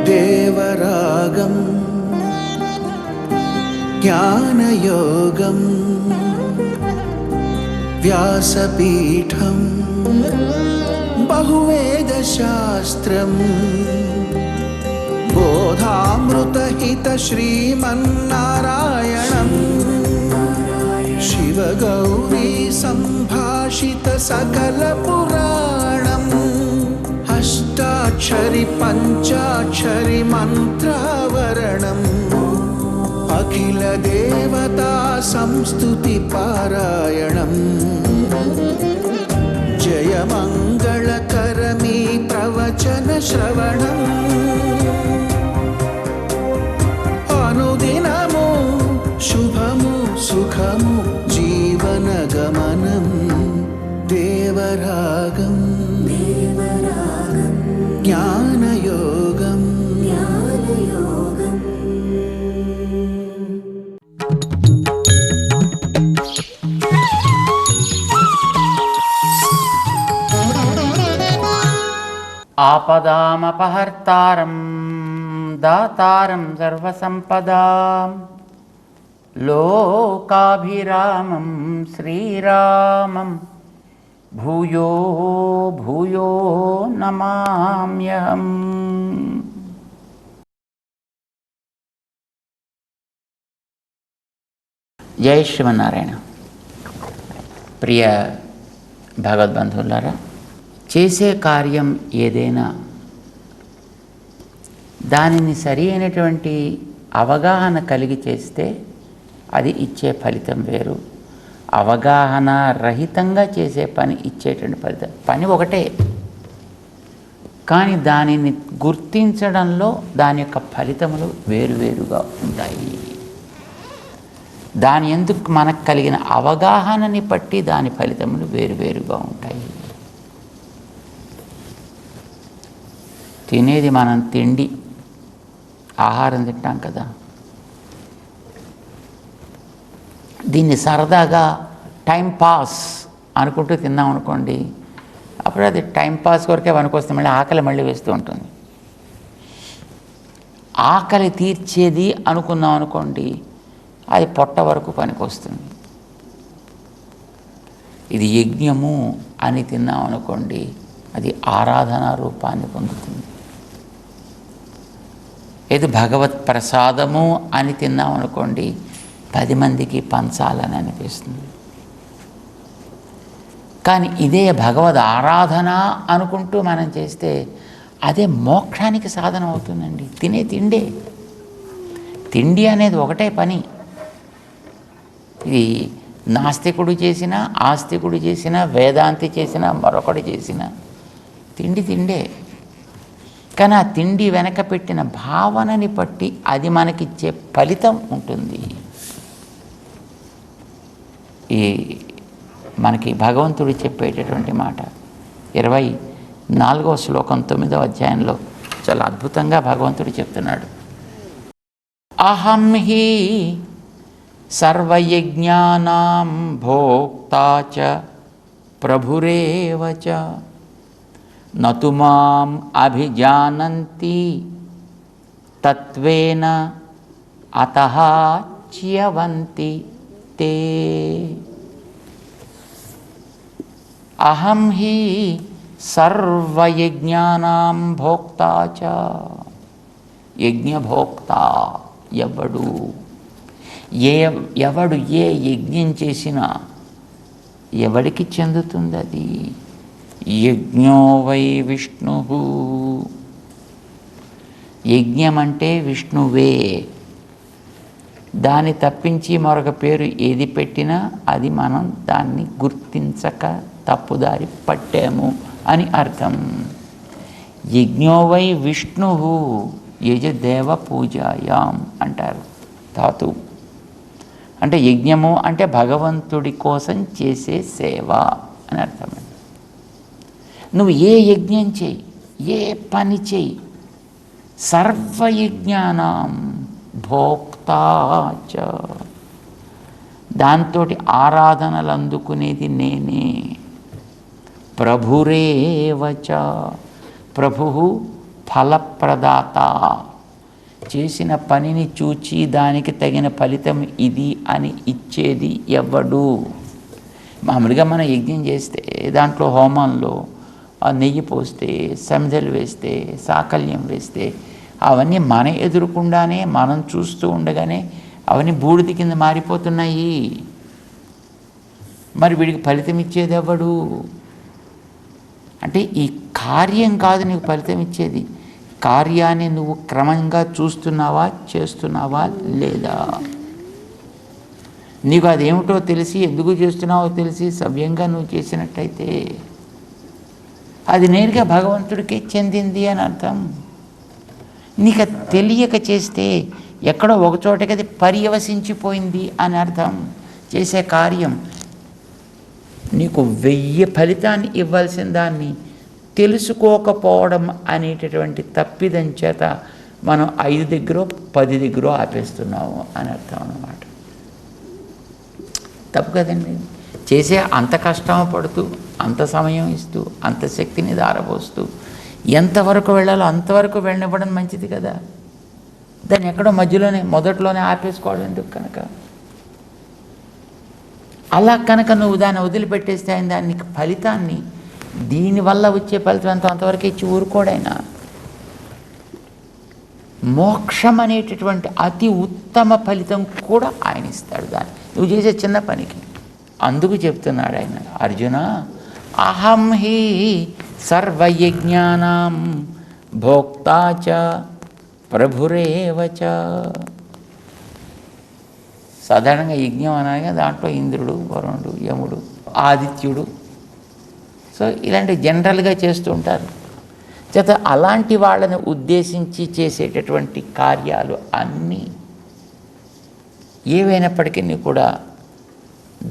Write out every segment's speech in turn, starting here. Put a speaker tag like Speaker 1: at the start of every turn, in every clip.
Speaker 1: దేవరాగం జ్ఞానయోగం వ్యాసపీఠం బహువేదశాస్త్రం బోధామృతహిత శ్రీమన్నారాయణం శివగౌరీ సంభాషిత సకల పురాణం అష్టాక్షరి పంచాక్షరి మంత్రావరణం అఖిల దేవతా సంస్తుతి పారాయణం జయమంగళకరమీ ప్రవచన శ్రవణం అనుదినము శుభము సుఖము జీవన గమనం దేవరాగం జ్ఞానయోగం
Speaker 2: ఆపదామపహర్తారం దాతారం సర్వసంపదాం లోకాభిరామం శ్రీరామం భూయో భూయో నమామ్యహం. జై శ్రీమన్నారాయణ. ప్రియ భగవద్బంధువులారా, చేసే కార్యం ఏదైనా దానిని సరి అయినటువంటి అవగాహన కలిగి చేస్తే అది ఇచ్చే ఫలితం వేరు. అవగాహన రహితంగా చేసే పని ఇచ్చేటువంటి ఫలితం పని ఒకటే, కానీ దానిని గుర్తించడంలో దాని యొక్క ఫలితములు వేరువేరుగా ఉంటాయి. దాని ఎందుకు మనకు కలిగిన అవగాహనని బట్టి దాని ఫలితములు వేరువేరుగా ఉంటాయి. తినేది మనం తిండి ఆహారం తింటాం కదా, దీన్ని సరదాగా టైం పాస్ అనుకుంటూ తిన్నాం అనుకోండి, అప్పుడు అది టైం పాస్ కొరకే పనికొస్తే మళ్ళీ ఆకలి మళ్ళీ వేస్తూ ఉంటుంది. ఆకలి తీర్చేది అనుకున్నాం అనుకోండి, అది పొట్ట వరకు పనికొస్తుంది. ఇది యజ్ఞము అని తిన్నాం అనుకోండి, అది ఆరాధన రూపాన్ని పొందుతుంది. ఇది భగవత్ ప్రసాదము అని తిన్నాం అనుకోండి, 10 మందికి పంచాలని అనిపిస్తుంది. కానీ ఇదే భగవద్ ఆరాధన అనుకుంటూ మనం చేస్తే అదే మోక్షానికి సాధన అవుతుందండి. తినే తిండి అనేది ఒకటే పని. ఇది నాస్తికుడు చేసినా, ఆస్తికుడు చేసినా, వేదాంతి చేసినా, మరొకటి చేసినా తిండే. కానీ ఆ తిండి వెనక పెట్టిన భావనని బట్టి అది మనకిచ్చే ఫలితం ఉంటుంది. ఈ మనకి భగవంతుడు చెప్పేటటువంటి మాట 24వ శ్లోకం 9వ అధ్యాయంలో చాలా అద్భుతంగా భగవంతుడు చెప్తున్నాడు. అహం హి సర్వయజ్ఞానాం భోక్తా చ ప్రభురేవ చ నతు మాం అభిజానంతి తత్వేన అతః చ్యవంతి తే. అహం హి సర్వయజ్ఞానాం భోక్తా చ. యజ్ఞభోక్త ఎవడు ఏ యజ్ఞం చేసినా ఎవడికి చెందుతుంది అది? యజ్ఞో వై విష్ణు. యజ్ఞం అంటే విష్ణువే. దాన్ని తప్పించి మరొక పేరు ఏది పెట్టినా అది మనం దాన్ని గుర్తించక తప్పుదారి పట్టాము అని అర్థం. యజ్ఞో వై విష్ణు యజదేవ పూజాయాం అంటారు ధాతు. అంటే యజ్ఞము అంటే భగవంతుడి కోసం చేసే సేవ అని అర్థం. నువ్వు ఏ యజ్ఞం చేయి, ఏ పని చేయి, సర్వయజ్ఞానాం భోక్తా చ. దాంతో ఆరాధనలు అందుకునేది నేనే. ప్రభురేవచ. ప్రభు ఫలప్రదాత. చేసిన పనిని చూచి దానికి తగిన ఫలితం ఇది అని ఇచ్చేది ఎవడు? మామూలుగా మనం యజ్ఞం చేస్తే దాంట్లో హోమంలో నెయ్యి పోస్తే, సమిధలు వేస్తే, సాకల్యం వేస్తే అవన్నీ మన ఎదురుకుండానే మనం చూస్తూ ఉండగానే అవన్నీ బూడిద కింద మారిపోతున్నాయి. మరి వీడికి ఫలితం ఇచ్చేది ఎవడు? అంటే ఈ కార్యం కాదు నీకు ఫలితం ఇచ్చేది, కార్యాన్ని నువ్వు క్రమంగా చూస్తున్నావా, చేస్తున్నావా లేదా? నీకు అదేమిటో తెలిసి ఎందుకు చేస్తున్నావో తెలిసి సవ్యంగా నువ్వు చేసినట్టయితే అది నేరుగా భగవంతుడికే చెందింది అని అర్థం. నీకు తెలియక చేస్తే ఎక్కడో ఒకచోటకి అది పర్యవసించిపోయింది అని అర్థం. చేసే కార్యం నీకు 1000 ఫలితాన్ని ఇవ్వాల్సిన దాన్ని తెలుసుకోకపోవడం అనేటటువంటి తప్పిదం చేత మనం 5 దగ్గర 10 దగ్గర ఆపేస్తున్నాము అని అర్థం అన్నమాట. తప్పు కదండి. చేసే అంత కష్టం పడుతూ, అంత సమయం ఇస్తూ, అంత శక్తిని దారపోస్తూ ఎంతవరకు వెళ్ళాలో అంతవరకు వెళ్ళనివ్వడం మంచిది కదా. దాన్ని ఎక్కడో మొదట్లోనే ఆపేసుకోవడం ఎందుకు కనుక? అలా కనుక నువ్వు దాన్ని వదిలిపెట్టేస్తే ఆయన దానికి ఫలితాన్ని, దీనివల్ల వచ్చే ఫలితం అంతవరకు ఇచ్చి ఊరుకోడైనా. మోక్షం అనేటటువంటి అతి ఉత్తమ ఫలితం కూడా ఆయన ఇస్తాడు దాన్ని నువ్వు చేసే చిన్న పనికి. అందుకు చెప్తున్నాడు ఆయన, అర్జున అహం హి సర్వయజ్ఞానాం భోక్తా చ ప్రభురేవచ. సాధారణంగా యజ్ఞం అనగా దాంట్లో ఇంద్రుడు, వరుణుడు, యముడు, ఆదిత్యుడు, సో ఇలాంటి జనరల్గా చేస్తూ ఉంటారు. చేత అలాంటి వాళ్ళని ఉద్దేశించి చేసేటటువంటి కార్యాలు అన్నీ ఏవైనప్పటికీ కూడా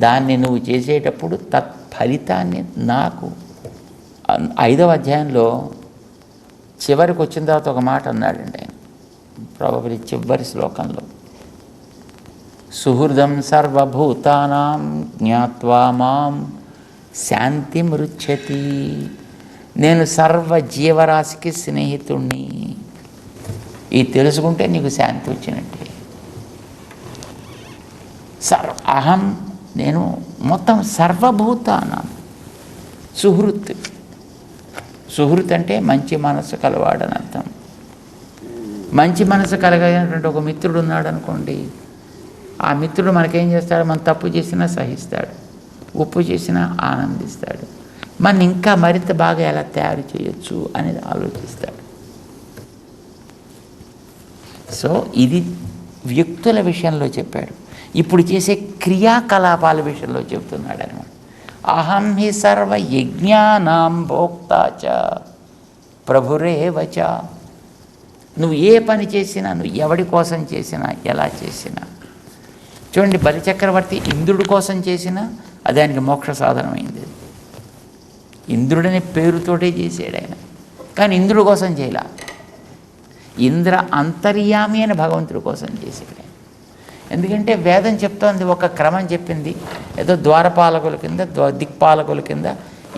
Speaker 2: దాన్ని నువ్వు చేసేటప్పుడు తత్ఫలితాన్ని నాకు 5వ అధ్యాయంలో చివరికి వచ్చిన తర్వాత ఒక మాట అన్నాడండి ఆయన, ప్రాబబ్లీ చివరి శ్లోకంలో, సుహృదం సర్వభూతానాం జ్ఞాత్వా మాం శాంతి మృచ్చతి. నేను సర్వ జీవరాశికి స్నేహితుణ్ణి. ఇది తెలుసుకుంటే నీకు శాంతి వచ్చినట్టే. అహం, నేను మొత్తం సర్వభూతానాం. సుహృత్, సుహృత్ అంటే మంచి మనసు కలవాడని అర్థం. మంచి మనసు కలగలిగినటువంటి ఒక మిత్రుడు ఉన్నాడు అనుకోండి, ఆ మిత్రుడు మనకేం చేస్తాడు? మనం తప్పు చేసినా సహిస్తాడు, ఉప్పు చేసినా ఆనందిస్తాడు, మన ఇంకా మరింత బాగా ఎలా తయారు చేయొచ్చు అనేది ఆలోచిస్తాడు. సో ఇది వ్యక్తుల విషయంలో చెప్పాడు. ఇప్పుడు చేసే క్రియాకలాపాల విషయంలో చెప్తున్నాడు అనమాట. అహం హి సర్వ యజ్ఞానాం భోక్తా చ ప్రభురేవచ. నువ్వు ఏ పని చేసినా, నువ్వు ఎవడి కోసం చేసినా, ఎలా చేసినా, చూడండి, బలిచక్రవర్తి ఇంద్రుడి కోసం చేసినా అది ఆయనకి మోక్ష సాధనమైంది. ఇంద్రుడనే పేరుతోటే చేసాడు ఆయన, కానీ ఇంద్రుడి కోసం చేయలే. ఇంద్ర అంతర్యామి అని భగవంతుడి కోసం చేసాడు. ఎందుకంటే వేదం చెప్తోంది, ఒక క్రమం చెప్పింది, ఏదో ద్వారపాలకుల కింద, దిక్పాలకుల కింద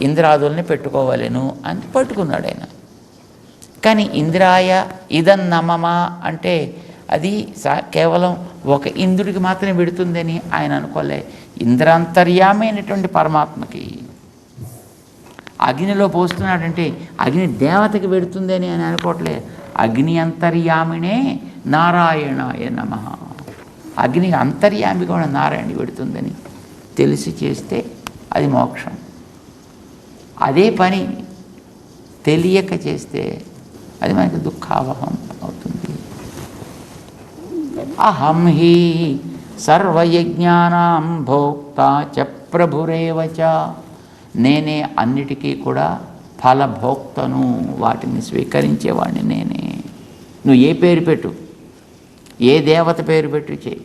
Speaker 2: ఇంద్రాదుల్ని పెట్టుకోవాలను అని పట్టుకున్నాడు ఆయన. కానీ ఇంద్రాయ ఇదన్నమమా అంటే అది కేవలం ఒక ఇంద్రుడికి మాత్రమే పెడుతుందని ఆయన అనుకోలే. ఇంద్రాంతర్యామి అయినటువంటి పరమాత్మకి అగ్నిలో పోస్తున్నాడంటే అగ్ని దేవతకి పెడుతుంది అని ఆయన అనుకోవట్లే. అగ్ని అంతర్యామినే నారాయణాయ నమః. అగ్ని అంతర్యామి కూడా నారాయణ పెడుతుందని తెలిసి చేస్తే అది మోక్షం. అదే పని తెలియక చేస్తే అది మనకి దుఃఖావహం అవుతుంది. అహం హి సర్వయజ్ఞానాం భోక్తా చ ప్రభురేవచ. నేనే అన్నిటికీ కూడా ఫలభోక్తను, వాటిని స్వీకరించేవాడిని నేనే. నువ్వు ఏ పేరు పెట్టు, ఏ దేవత పేరు పెట్టు చేయి,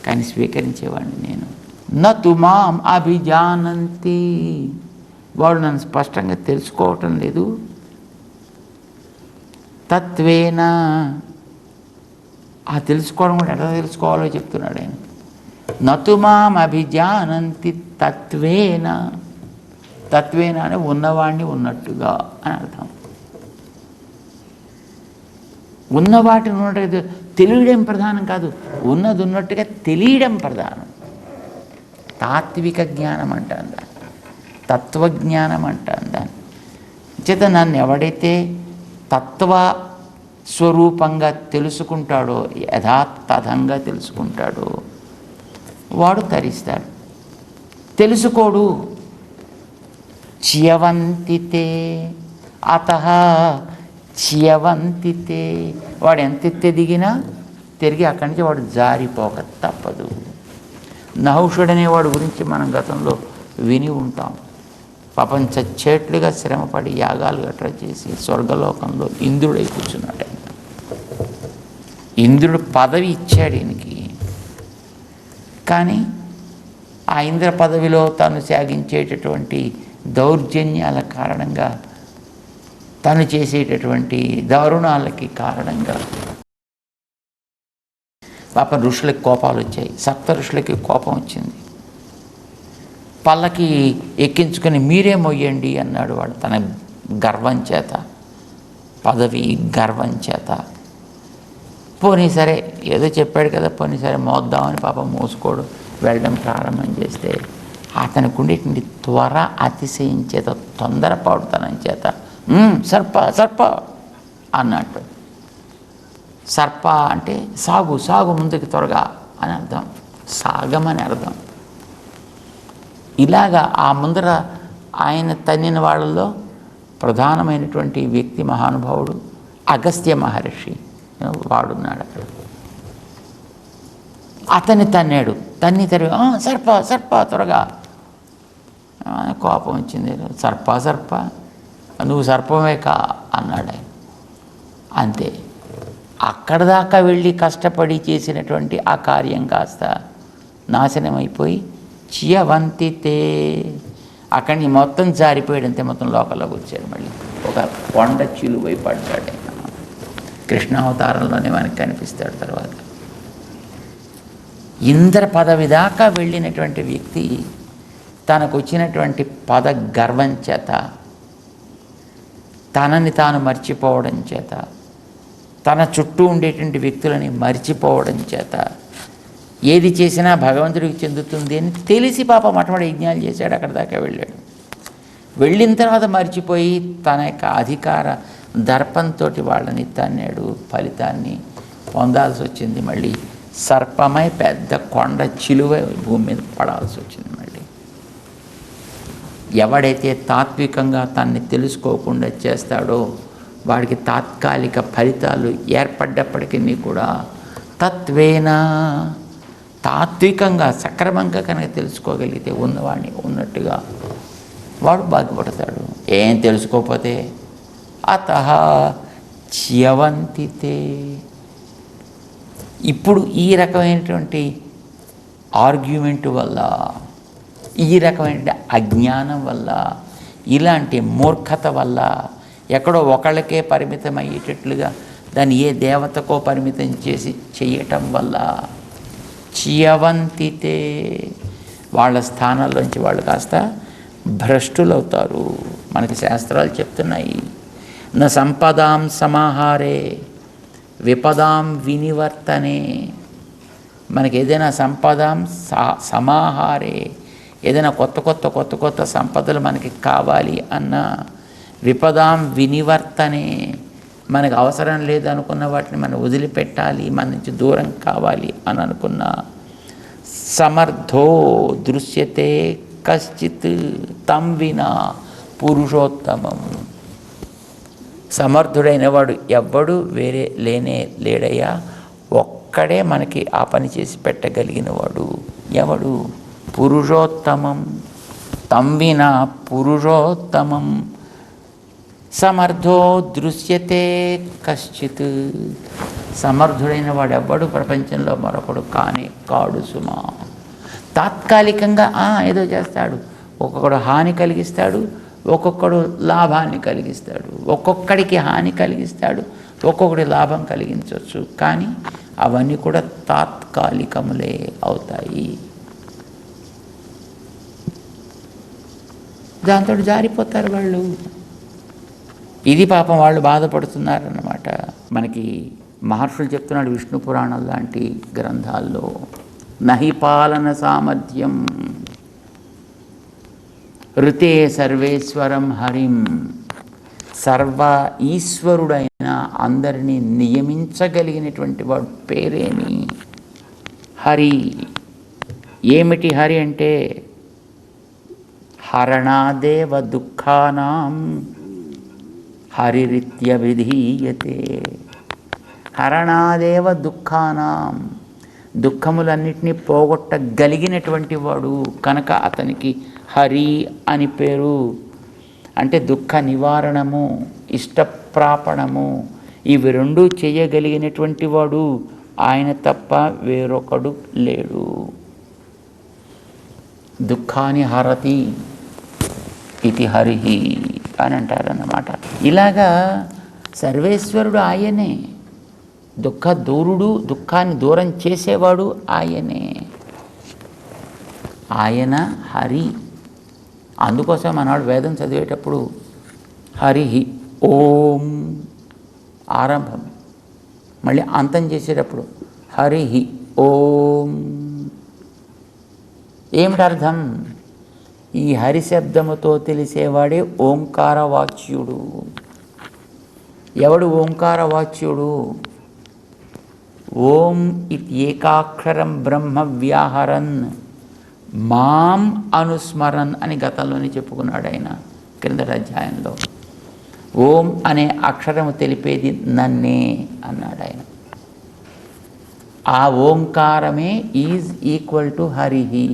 Speaker 2: కానీ స్వీకరించేవాడిని నేను. నతు మాం అభిజానంతి. వాడు నన్ను స్పష్టంగా తెలుసుకోవటం లేదు. తత్వేన, ఆ తెలుసుకోవడం కూడా ఎలా తెలుసుకోవాలో చెప్తున్నాడు ఆయన. నతు మాం అభిజానంతి తత్వేన. తత్వేన అని ఉన్నవాడిని ఉన్నట్టుగా అని అర్థం. ఉన్నవాటిని ఉన్నట్టుగా తెలియడం ప్రధానం కాదు, ఉన్నది ఉన్నట్టుగా తెలియడం ప్రధానం. తాత్విక జ్ఞానం అంటాను దాన్ని, తత్వజ్ఞానం అంటాను దాన్ని. చేత నన్ను ఎవడైతే తత్వ స్వరూపంగా తెలుసుకుంటాడో, యథాతథంగా తెలుసుకుంటాడో వాడు తరిస్తాడు. తెలుసుకోడు చ్యవంతితే అతః చ్యవంతితే, వాడు ఎంత ఎత్తే దిగినా తిరిగి అక్కడి నుంచి వాడు జారిపోక తప్పదు. నహుషుడనేవాడు గురించి మనం గతంలో విని ఉంటాం. పాపం చచ్చేట్లుగా శ్రమపడి యాగాలు గట్రా చేసి స్వర్గలోకంలో ఇంద్రుడై కూర్చున్నాడు. ఇంద్రుడు పదవి ఇచ్చాడు ఈయనకి, కానీ ఆ ఇంద్ర పదవిలో తాను సాగించేటటువంటి దౌర్జన్యాల కారణంగా, తను చేసేటటువంటి దారుణాలకి కారణంగా పాపం ఋషులకి కోపాలు వచ్చాయి. సప్త ఋషులకి కోపం వచ్చింది. పల్లకి ఎక్కించుకొని మీరే మొయ్యండి అన్నాడు వాడు తన గర్వం చేత, పదవి గర్వం చేత. పోనీ సరే ఏదో చెప్పాడు కదా, పోనీ సరే మోద్దామని పాపం మోసుకోడు వెళ్ళడం ప్రారంభం చేస్తే అతనికి ఉండేటువంటి త్వర అతిశయం చేత, తొందరపాటుతనం చేత సర్ప సర్ప అన్నట్టు. సర్ప అంటే సాగు సాగు ముందుకు త్వరగా అని అర్థం, సాగమని అర్థం. ఇలాగా ఆ ముందర ఆయన తన్నిన వాళ్ళల్లో ప్రధానమైనటువంటి వ్యక్తి మహానుభావుడు అగస్త్య మహర్షి వాడున్నాడు అక్కడ. అతన్ని తన్నాడు, తన్ని సర్ప సర్ప త్వరగా. కోపం వచ్చింది. సర్ప సర్ప నువ్వు సర్పమే కా అన్నాడు ఆయన. అంతే, అక్కడ దాకా వెళ్ళి కష్టపడి చేసినటువంటి ఆ కార్యం కాస్త నాశనమైపోయి చ్యవంతితే, అక్కడి నుంచి మొత్తం జారిపోయాడు. అంతే, మొత్తం లోకల్లోకి వచ్చాడు. మళ్ళీ ఒక కొండ చిలువై పడ్డాడు. కృష్ణావతారంలోనే మనకి కనిపిస్తాడు. తర్వాత ఇంద్ర పదవి దాకా వెళ్ళినటువంటి వ్యక్తి తనకు వచ్చినటువంటి పద గర్వం చేత, తనని తాను మర్చిపోవడం చేత, తన చుట్టూ ఉండేటువంటి వ్యక్తులని మర్చిపోవడం చేత ఏది చేసినా భగవంతుడికి చెందుతుంది అని తెలిసి పాప మఠమడ యజ్ఞాలు చేశాడు. అక్కడ దాకా వెళ్ళాడు. వెళ్ళిన తర్వాత మర్చిపోయి తన యొక్క అధికార దర్పంతో వాళ్ళని తన్నాడు. ఫలితాన్ని పొందాల్సి వచ్చింది. మళ్ళీ సర్పమై పెద్ద కొండ చిలువ భూమి మీద పడాల్సి వచ్చింది. మళ్ళీ ఎవడైతే తాత్వికంగా తన్ని తెలుసుకోకుండా చేస్తాడో వాడికి తాత్కాలిక ఫలితాలు ఏర్పడ్డప్పటికీ కూడా తత్వేన, తాత్వికంగా సక్రమంగా కనుక తెలుసుకోగలిగితే ఉన్నవాడిని ఉన్నట్టుగా వాడు బాగుపడతాడు. ఏం తెలుసుకోకపోతే అతః చ్యవంతితే. ఇప్పుడు ఈ రకమైనటువంటి ఆర్గ్యుమెంట్ వల్ల, ఈ రకమైన అజ్ఞానం వల్ల, ఇలాంటి మూర్ఖత వల్ల, ఎక్కడో ఒకళ్ళకే పరిమితం అయ్యేటట్లుగా దాన్ని ఏ దేవతకో పరిమితం చేసి చేయటం వల్ల చ్యవంతితే, వాళ్ళ స్థానాల్లోంచి వాళ్ళు కాస్త భ్రష్టులవుతారు. మనకి శాస్త్రాలు చెప్తున్నాయి. న సంపదాం సమాహారే విపదాం వినివర్తనే. మనకి ఏదైనా సంపదాం సమాహారే, ఏదైనా కొత్త కొత్త సంపదలు మనకి కావాలి అన్నా, విపదాం వినివర్తనే, మనకు అవసరం లేదనుకున్న వాటిని మనం వదిలిపెట్టాలి, మన నుంచి దూరం కావాలి అని అనుకున్న, సమర్థో దృశ్యతే కశ్చిత్ తం వినా పురుషోత్తమం. సమర్థుడైన వాడు ఎవ్వడు వేరే లేడయ్యా, ఒక్కడే మనకి ఆ పని చేసి పెట్టగలిగిన వాడు ఎవడు? పురుషోత్తమం. తం వినా పురుషోత్తమం సమర్థో దృశ్యతే కశ్చిత్. సమర్థుడైన వాడు ఎవ్వడు ప్రపంచంలో మరొకడు కాడు సుమా. తాత్కాలికంగా ఏదో చేస్తాడు, ఒక్కొక్కడు హాని కలిగిస్తాడు, ఒక్కొక్కడు లాభాన్ని కలిగిస్తాడు, ఒక్కొక్కడికి హాని కలిగిస్తాడు, ఒక్కొక్కడి లాభం కలిగించవచ్చు. కానీ అవన్నీ కూడా తాత్కాలికములే అవుతాయి. దాంతో జారిపోతారు వాళ్ళు. ఇది పాపం వాళ్ళు బాధపడుతున్నారన్నమాట. మనకి మహర్షులు చెప్తున్నాడు విష్ణు పురాణం లాంటి గ్రంథాల్లో, నహి పాలన సామర్థ్యం ఋతే సర్వేశ్వరం హరిం. సర్వ ఈశ్వరుడైన అందరినీ నియమించగలిగినటువంటి వాడు పేరేమి? హరి. ఏమిటి హరి అంటే? హరణాదేవ దుఃఖానాం హరిరిత్యభిధీయతే. హరణాదేవ దుఃఖానాం, దుఃఖములన్నిటినీ పోగొట్టగలిగినటువంటి వాడు కనుక అతనికి హరి అని పేరు. అంటే దుఃఖ నివారణము, ఇష్టప్రాపణము, ఇవి రెండూ చేయగలిగినటువంటి వాడు ఆయన తప్ప వేరొకడు లేడు. దుఃఖాన్ని హరతి ఇది హరిహి అని అంటారన్నమాట. ఇలాగా సర్వేశ్వరుడు ఆయనే, దుఃఖ దూరుడు, దుఃఖాన్ని దూరం చేసేవాడు ఆయనే. ఆయన హరి. అందుకోసం మనవాడు వేదం చదివేటప్పుడు హరి ఓం ఆరంభం, మళ్ళీ అంతం చేసేటప్పుడు హరి ఓం. ఏమిటి అర్థం? ఈ హరి శబ్దముతో తెలిసేవాడే ఓంకారవాచ్యుడు. ఎవడు ఓంకారవాచ్యుడు? ఓం ఇత్యేకాక్షరం బ్రహ్మ వ్యాహరన్ మాం అనుస్మరన్ అని గతంలోనే చెప్పుకున్నాడు ఆయన క్రిందటి అధ్యాయంలో. ఓం అనే అక్షరము తెలిపేది నన్నే అన్నాడు ఆయన. ఆ ఓంకారమే ఈజ్ ఈక్వల్ టు హరిహి.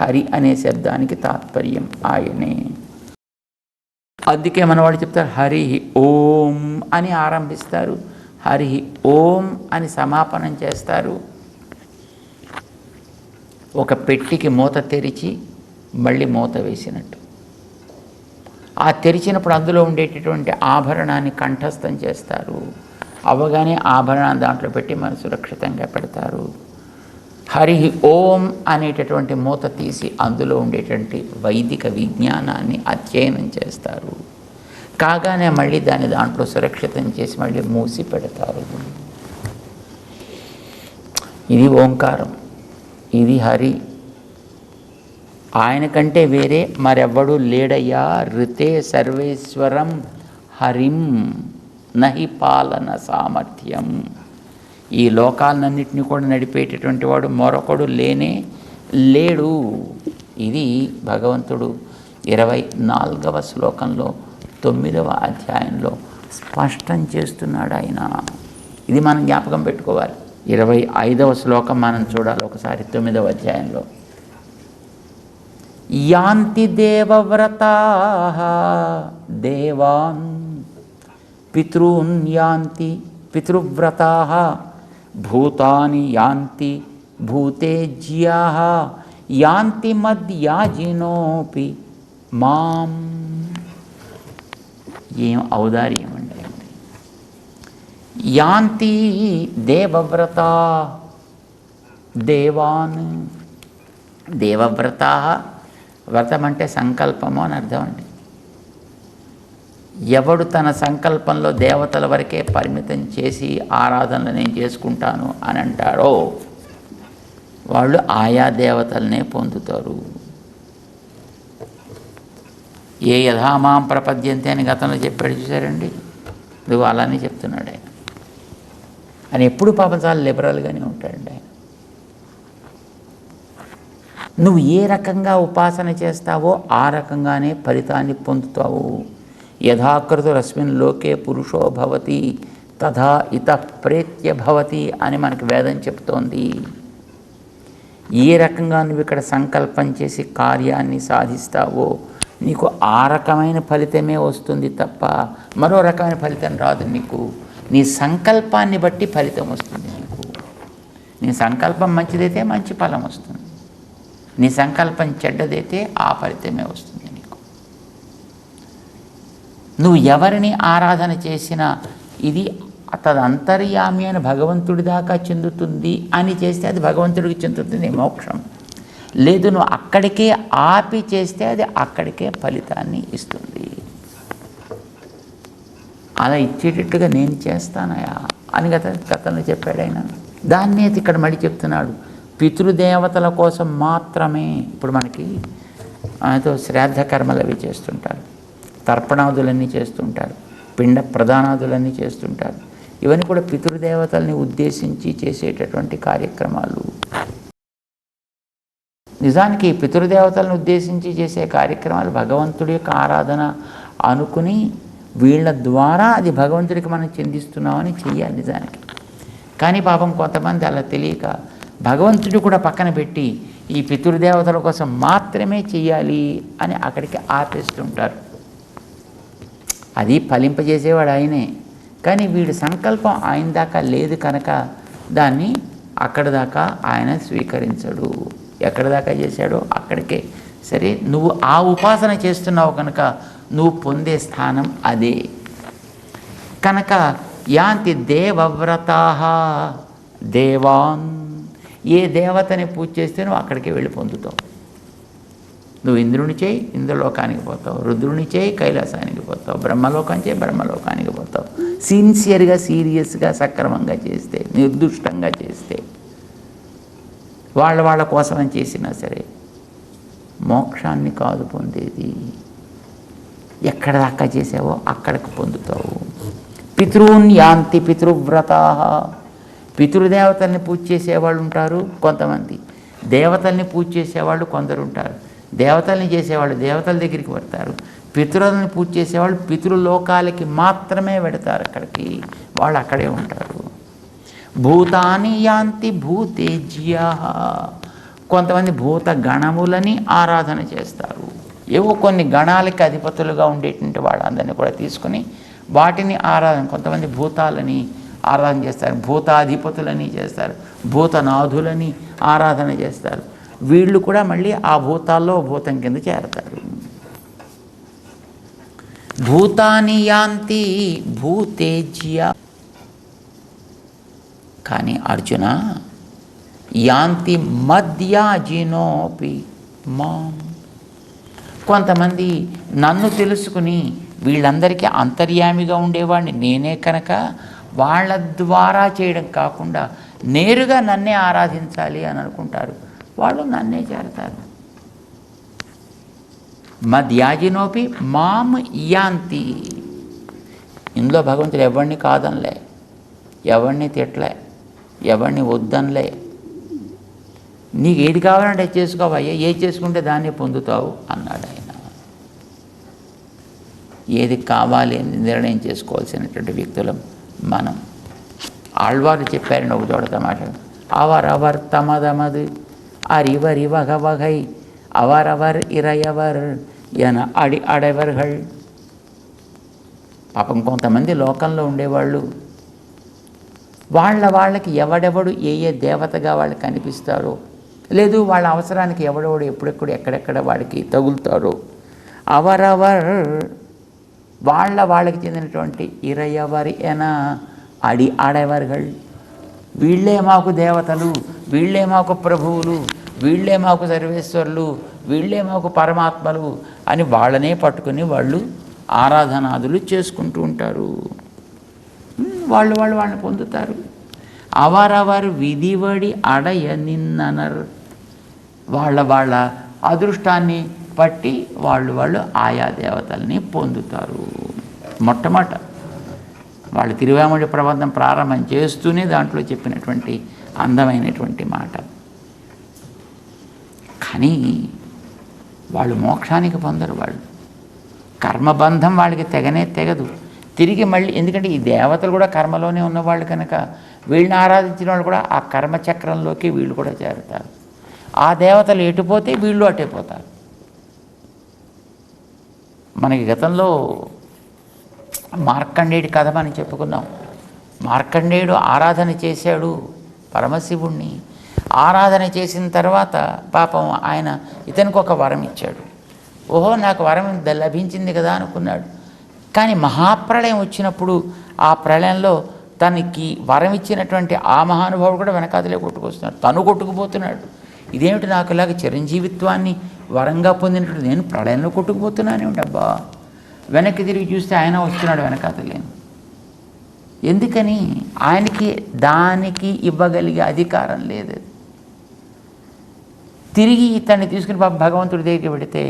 Speaker 2: హరి అనే శబ్దానికి తాత్పర్యం ఆయనే. అందుకే మనవాడు చెప్తారు హరి ఓం అని ఆరంభిస్తారు, హరి ఓం అని సమాపనం చేస్తారు. ఒక పెట్టికి మూత తెరిచి మళ్ళీ మూత వేసినట్టు. ఆ తెరిచినప్పుడు అందులో ఉండేటటువంటి ఆభరణాన్ని కంఠస్థం చేస్తారు. అవగానే ఆభరణాన్ని దాంట్లో పెట్టి మనం సురక్షితంగా పెడతారు. హరి ఓం అనేటటువంటి మూత తీసి అందులో ఉండేటువంటి వైదిక విజ్ఞానాన్ని అధ్యయనం చేస్తారు. కాగానే మళ్ళీ దాన్ని దాంట్లో సురక్షితం చేసి మళ్ళీ మూసి పెడతారు. ఇది ఓంకారం, ఇది హరి. ఆయన కంటే వేరే మరెవ్వడు లేడయ్యా. ఋతే సర్వేశ్వరం హరిం నహి పాలన సామర్థ్యం. ఈ లోకాలన్నింటినీ కూడా నడిపేటటువంటి వాడు మరొకడు లేనే లేడు. ఇది భగవంతుడు 24వ శ్లోకంలో 9వ అధ్యాయంలో స్పష్టం చేస్తున్నాడు ఆయన. ఇది మనం జ్ఞాపకం పెట్టుకోవాలి. 25వ శ్లోకం మనం చూడాలి ఒకసారి 9వ అధ్యాయంలో. యాంతి దేవవ్రతాః దేవాన్ పితॄన్ యాంతి పితృవ్రతాః భూతాని యాంతి భూతేజ్యాః యాంతి మద్యాజినోపి మాం. ఏం ఔదార్యం అండి. యాంతి దేవవ్రత దేవాన్. దేవవ్రత, వ్రతం అంటే సంకల్పము అని అర్థం అండి. ఎవడు తన సంకల్పంలో దేవతల వరకే పరిమితం చేసి ఆరాధనలు నేను చేసుకుంటాను అని అంటారో వాళ్ళు ఆయా దేవతలనే పొందుతారు. ఏ యథామాం ప్రపద్యంతే అని గతంలో చెప్పాడు చూసారండి. నువ్వు అలానే చెప్తున్నాడు ఆయన. ఆయన ఎప్పుడు పాపం చాలా లిబరల్గానే ఉంటాడండి ఆయన. నువ్వు ఏ రకంగా ఉపాసన చేస్తావో ఆ రకంగానే ఫలితాన్ని పొందుతావు. యథాకృతురస్మిన్ లోకే పురుషో భవతి తథా ఇతః ప్రేత్య భవతి అని మనకు వేదం చెప్తోంది. ఏ రకంగా నువ్వు ఇక్కడ సంకల్పం చేసి కార్యాన్ని సాధిస్తావో నీకు ఆ రకమైన ఫలితమే వస్తుంది తప్ప మరో రకమైన ఫలితం రాదు నీకు. నీ సంకల్పాన్ని బట్టి ఫలితం వస్తుంది నీకు. నీ సంకల్పం మంచిదైతే మంచి ఫలం వస్తుంది, నీ సంకల్పం చెడ్డదైతే ఆ ఫలితమే వస్తుంది నీకు. నువ్వు ఎవరిని ఆరాధన చేసినా ఇది తదంతర్యామి అని భగవంతుడి దాకా చెందుతుంది అని చేస్తే అది భగవంతుడికి చెందుతుంది మోక్షం. లేదు నువ్వు అక్కడికే ఆపి చేస్తే అది అక్కడికే ఫలితాన్ని ఇస్తుంది. అలా ఇచ్చేటట్టుగా నేను చేస్తానయా అని గతంలో చెప్పాడు ఆయన. దాన్ని ఇక్కడ మళ్ళీ చెప్తున్నాడు. పితృదేవతల కోసం మాత్రమే. ఇప్పుడు మనకి శ్రాద్ధ కర్మలు అవి చేస్తుంటారు, తర్పణాదులన్నీ చేస్తుంటారు, పిండ ప్రధానాదులన్నీ చేస్తుంటారు. ఇవన్నీ కూడా పితృదేవతల్ని ఉద్దేశించి చేసేటటువంటి కార్యక్రమాలు. నిజానికి పితృదేవతలను ఉద్దేశించి చేసే కార్యక్రమాలు భగవంతుడి యొక్క ఆరాధన అనుకుని వీళ్ళ ద్వారా అది భగవంతుడికి మనం చెందిస్తున్నామని చెయ్యాలి నిజానికి. కానీ పాపం కొంతమంది అలా తెలియక భగవంతుడు కూడా పక్కన పెట్టి ఈ పితృదేవతల కోసం మాత్రమే చెయ్యాలి అని అక్కడికి ఆపేస్తుంటారు. అది ఫలింపజేసేవాడు ఆయనే, కానీ వీడి సంకల్పం ఆయన దాకా లేదు కనుక దాన్ని అక్కడ దాకా ఆయన స్వీకరించడు. ఎక్కడ దాకా చేశాడో అక్కడికే. సరే, నువ్వు ఆ ఉపాసన చేస్తున్నావు కనుక నువ్వు పొందే స్థానం అదే. కనుక యాంతి దేవవ్రతాః దేవాన్, ఏ దేవతని పూజ చేస్తే నువ్వు అక్కడికి వెళ్ళి పొందుతావు. నువ్వు ఇంద్రుని చేయి ఇంద్రలోకానికి పోతావు, రుద్రుని చేయి కైలాసానికి పోతావు, బ్రహ్మలోకం చేయి బ్రహ్మలోకానికి పోతావు. సిన్సియర్గా సీరియస్గా సక్రమంగా చేస్తే, నిర్దుష్టంగా చేస్తే, వాళ్ళ కోసమని చేసినా సరే మోక్షాన్ని కాదు పొందేది. ఎక్కడ దాకా చేసావో అక్కడికి పొందుతావు. పితృన్ యాంతి పితృవ్రతాః, పితృదేవతల్ని పూజ చేసేవాళ్ళు ఉంటారు కొంతమంది, దేవతల్ని పూజ చేసేవాళ్ళు కొందరు ఉంటారు. దేవతల్ని చేసేవాళ్ళు దేవతల దగ్గరికి పెడతారు, పితృలని పూజ చేసేవాళ్ళు పితృలోకాలకి మాత్రమే పెడతారు. అక్కడికి వాళ్ళు అక్కడే ఉంటారు. భూతాని యాంతి భూతేజ్యాః, కొంతమంది భూత గణములని ఆరాధన చేస్తారు. ఏవో కొన్ని గణాలకి అధిపతులుగా ఉండేటువంటి వాళ్ళందరినీ కూడా తీసుకుని వాటిని ఆరాధన, కొంతమంది భూతాలని ఆరాధన చేస్తారు, భూతాధిపతులని చేస్తారు, భూతనాథులని ఆరాధన చేస్తారు. వీళ్ళు కూడా మళ్ళీ ఆ భూతాల్లో భూతం కింద చేరతారు. భూతాని యాంతి భూతేజ్య. కానీ అర్జున, యాంతి మద్యాజినోపి మాం, కొంతమంది నన్ను తెలుసుకుని వీళ్ళందరికీ అంతర్యామిగా ఉండేవాడిని నేనే కనుక వాళ్ళ ద్వారా చేయడం కాకుండా నేరుగా నన్నే ఆరాధించాలి అని అనుకుంటారు. వాళ్ళు నన్నే చేరతారు. మద్యాజినోపి మాం యాంతి. ఇందులో భగవంతుడు ఎవరిని కాదనలే, ఎవరిని తిట్టలే, ఎవరిని వద్దనలే. నీకు ఏది కావాలంటే చేసుకోవయ్యా, ఏది చేసుకుంటే దాన్ని పొందుతావు అన్నాడు ఆయన. ఏది కావాలి అని నిర్ణయం చేసుకోవాల్సినటువంటి వ్యక్తులం మనం. ఆళ్వారు చెప్పారని ఒక చోట తమాట, అవరవర్ తమదమదు அறிவர் இவகவகை அவரவர் இறையவர் என అడెవర్கள். పాపం కొంతమంది లోకంలో ఉండేవాళ్ళు వాళ్ళకి ఎవడెవడు ఏ దేవతగా వాళ్ళు కనిపిస్తారో, లేదు వాళ్ళ అవసరానికి ఎవడెవడు ఎప్పుడెప్పుడు ఎక్కడెక్కడ వాడికి తగులుతారో, అవరవర్ వాళ్ళకి చెందినటువంటి ఇరయవరి ఎన అడెవర్கள், వీళ్ళే మాకు దేవతలు, వీళ్ళే మాకు ప్రభువులు, వీళ్ళే మాకు సర్వేశ్వరులు, వీళ్ళే మాకు పరమాత్మలు అని వాళ్ళనే పట్టుకుని వాళ్ళు ఆరాధనాదులు చేసుకుంటూ ఉంటారు. వాళ్ళని పొందుతారు. అవరవరు విధివడి అడయ నిన్ననర్, వాళ్ళ అదృష్టాన్ని బట్టి వాళ్ళు ఆయా దేవతల్ని పొందుతారు. మొట్టమొదట వాళ్ళు తిరువేముడి ప్రబంధం ప్రారంభం చేస్తూనే దాంట్లో చెప్పినటువంటి అందమైనటువంటి మాట. కానీ వాళ్ళు మోక్షానికి పొందరు. వాళ్ళు కర్మబంధం వాళ్ళకి తెగదు. తిరిగి మళ్ళీ, ఎందుకంటే ఈ దేవతలు కూడా కర్మలోనే ఉన్నవాళ్ళు కనుక వీళ్ళని ఆరాధించిన వాళ్ళు కూడా ఆ కర్మచక్రంలోకి వీళ్ళు కూడా చేరుతారు. ఆ దేవతలు ఎటుపోతే వీళ్ళు అటైపోతారు. మనకి గతంలో మార్కండేయుడి కథ మనం చెప్పుకున్నాం. మార్కండేయుడు ఆరాధన చేశాడు పరమశివుణ్ణి. ఆరాధన చేసిన తర్వాత పాపం ఆయన ఇతనికి ఒక వరం ఇచ్చాడు. ఓహో, నాకు వరం లభించింది కదా అనుకున్నాడు. కానీ మహాప్రళయం వచ్చినప్పుడు ఆ ప్రళయంలో తనకి వరం ఇచ్చినటువంటి ఆ మహానుభావుడు కూడా వెనకాతలే కొట్టుకొస్తున్నాడు, తను కొట్టుకుపోతున్నాడు. ఇదేమిటి నాకు ఇలాగ చిరంజీవిత్వాన్ని వరంగా పొందినట్టు నేను ప్రళయంలో కొట్టుకుపోతున్నానేమిటి అబ్బా. వెనక్కి తిరిగి చూస్తే ఆయన వస్తున్నాడు వెనకాతలేను. ఎందుకని? ఆయనకి దానికి ఇవ్వగలిగే అధికారం లేదు. తిరిగి ఇతన్ని తీసుకుని భగవంతుడి దగ్గరికి పెడితే,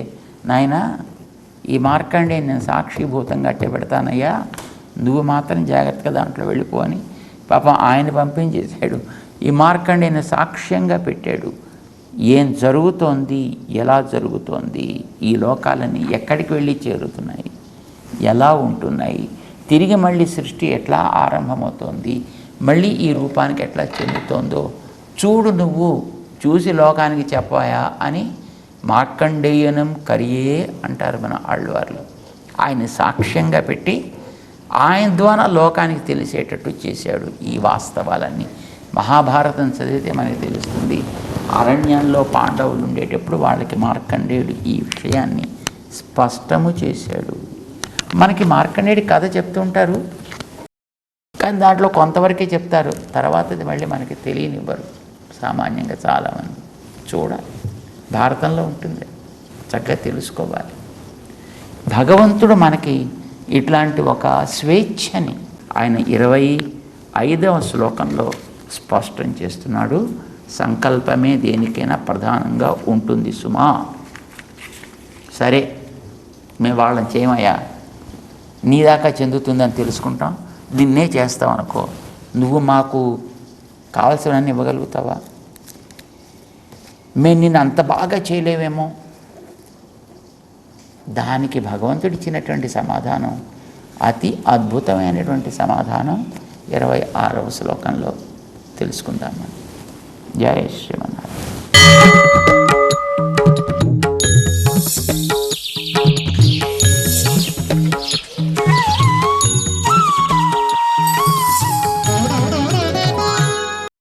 Speaker 2: నాయనా ఈ మార్కండేయుని నేను సాక్షిభూతంగా అట్టే పెడతానయ్యా, నువ్వు మాత్రం జాగ్రత్తగా దాంట్లో వెళ్ళిపో అని పాపం ఆయన పంపించేశాడు. ఈ మార్కండేయుని సాక్ష్యంగా పెట్టాడు. ఏం జరుగుతోంది, ఎలా జరుగుతోంది, ఈ లోకాలని ఎక్కడికి వెళ్ళి చేరుతున్నాయి, ఎలా ఉంటున్నాయి, తిరిగి మళ్ళీ సృష్టి ఎట్లా ఆరంభమవుతోంది, మళ్ళీ ఈ రూపానికి ఎట్లా చెందుతోందో చూడు, నువ్వు చూసి లోకానికి చెప్పాయా అని మార్కండేయనం కరియే అంటారు మన ఆళ్వార్లు. ఆయన సాక్ష్యంగా పెట్టి ఆయన ద్వారా లోకానికి తెలిసేటట్టు చేశాడు ఈ వాస్తవాలన్నీ. మహాభారతం చదివితే మనకి తెలుస్తుంది. అరణ్యంలో పాండవులు ఉండేటప్పుడు వాళ్ళకి మార్కండేయుడు ఈ విషయాన్ని స్పష్టము చేశాడు. మనకి మార్కండేయుడి కథ చెప్తూ ఉంటారు, కానీ దాంట్లో కొంతవరకే చెప్తారు, తర్వాతది మళ్ళీ మనకి తెలియనివ్వరు సామాన్యంగా చాలామంది. చూడాలి, భారతంలో ఉంటుంది, చక్కగా తెలుసుకోవాలి. భగవంతుడు మనకి ఇట్లాంటి ఒక స్వేచ్ఛని ఆయన 25వ శ్లోకంలో స్పష్టం చేస్తున్నాడు. సంకల్పమే దేనికైనా ప్రధానంగా ఉంటుంది సుమా. సరే, మేము వాళ్ళని చేయమయ్యా, నీ దాకా చెందుతుందని తెలుసుకుంటాం, నిన్నే చేస్తాం అనుకో, నువ్వు మాకు కావాల్సినవన్నీ ఇవ్వగలుగుతావా? మేము నిన్ను అంత బాగా చేయలేవేమో. దానికి భగవంతుడు ఇచ్చినటువంటి సమాధానం అతి అద్భుతమైనటువంటి సమాధానం 26వ శ్లోకంలో తెలుసుకుందాం మనం. జయ శ్రీమన్నారాయణ.